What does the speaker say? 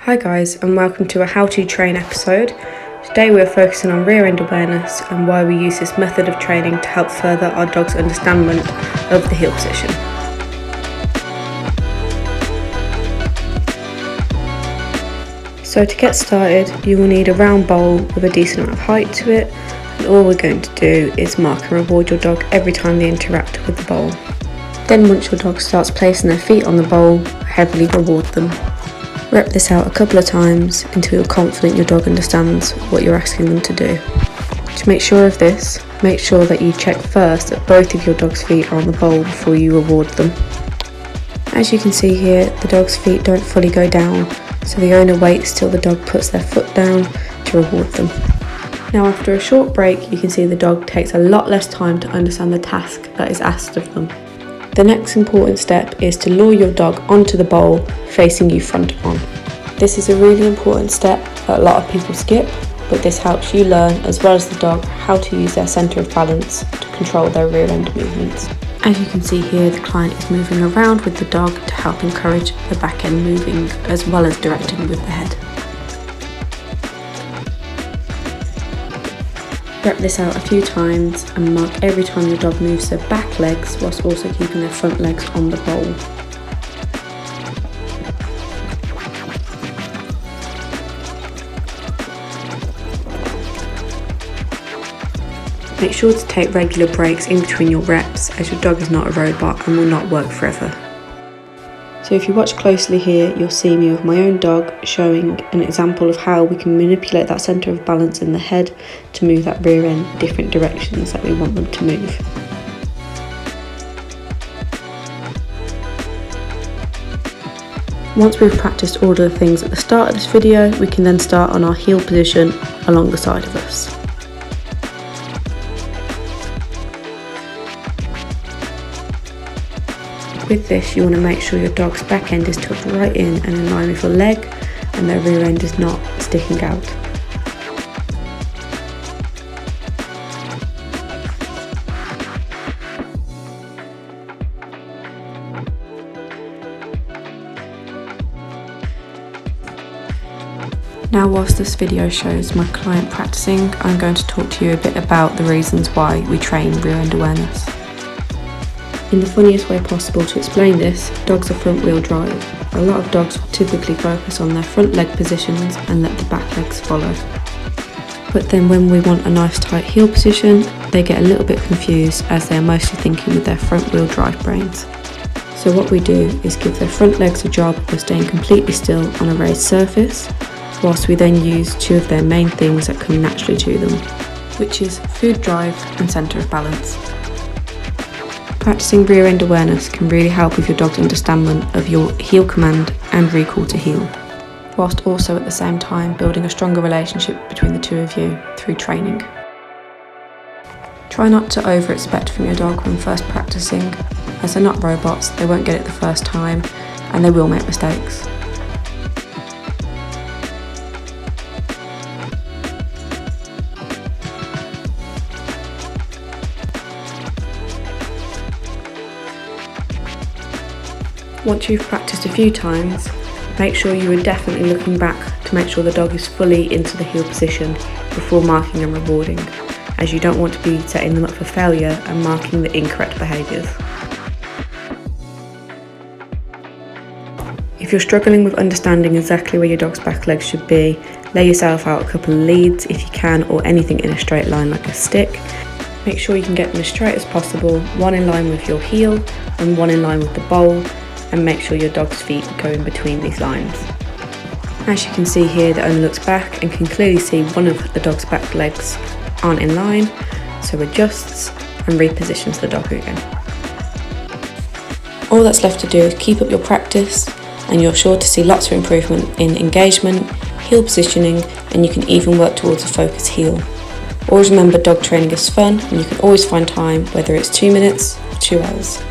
Hi guys, and welcome to a how to train episode. Today we are focusing on rear end awareness and why we use this method of training to help further our dog's understanding of the heel position. So to get started, you will need a round bowl with a decent amount of height to it, and all we're going to do is mark and reward your dog every time they interact with the bowl. Then once your dog starts placing their feet on the bowl, heavily reward them. Rep this out a couple of times until you're confident your dog understands what you're asking them to do. To make sure of this, make sure that you check first that both of your dog's feet are on the bowl before you reward them. As you can see here, the dog's feet don't fully go down, so the owner waits till the dog puts their foot down to reward them. Now after a short break, you can see the dog takes a lot less time to understand the task that is asked of them. The next important step is to lure your dog onto the bowl facing you front on. This is a really important step that a lot of people skip, but this helps you learn, as well as the dog, how to use their centre of balance to control their rear end movements. As you can see here, the client is moving around with the dog to help encourage the back end moving as well as directing with the head. Rep this out a few times and mark every time your dog moves their back legs whilst also keeping their front legs on the bowl. Make sure to take regular breaks in between your reps, as your dog is not a robot and will not work forever. So if you watch closely here, you'll see me with my own dog showing an example of how we can manipulate that centre of balance in the head to move that rear end in different directions that we want them to move. Once we've practiced all of the things at the start of this video, we can then start on our heel position along the side of us. With this, you want to make sure your dog's back end is tucked right in and in line with your leg, and their rear end is not sticking out. Now, whilst this video shows my client practicing, I'm going to talk to you a bit about the reasons why we train rear end awareness. In the funniest way possible to explain this, dogs are front wheel drive. A lot of dogs typically focus on their front leg positions and let the back legs follow. But then when we want a nice tight heel position, they get a little bit confused as they are mostly thinking with their front wheel drive brains. So what we do is give their front legs a job of staying completely still on a raised surface, whilst we then use two of their main things that come naturally to them, which is food drive and centre of balance. Practicing rear end awareness can really help with your dog's understanding of your heel command and recall to heel, whilst also at the same time building a stronger relationship between the two of you through training. Try not to over-expect from your dog when first practicing, as they're not robots, they won't get it the first time and they will make mistakes. Once you've practiced a few times, make sure you are definitely looking back to make sure the dog is fully into the heel position before marking and rewarding, as you don't want to be setting them up for failure and marking the incorrect behaviours. If you're struggling with understanding exactly where your dog's back legs should be, lay yourself out a couple of leads if you can, or anything in a straight line like a stick. Make sure you can get them as straight as possible, one in line with your heel and one in line with the bowl, and make sure your dog's feet go in between these lines. As you can see here, the owner looks back and can clearly see one of the dog's back legs aren't in line, so adjusts and repositions the dog again. All that's left to do is keep up your practice, and you're sure to see lots of improvement in engagement, heel positioning, and you can even work towards a focused heel. Always remember, dog training is fun, and you can always find time, whether it's 2 minutes or 2 hours.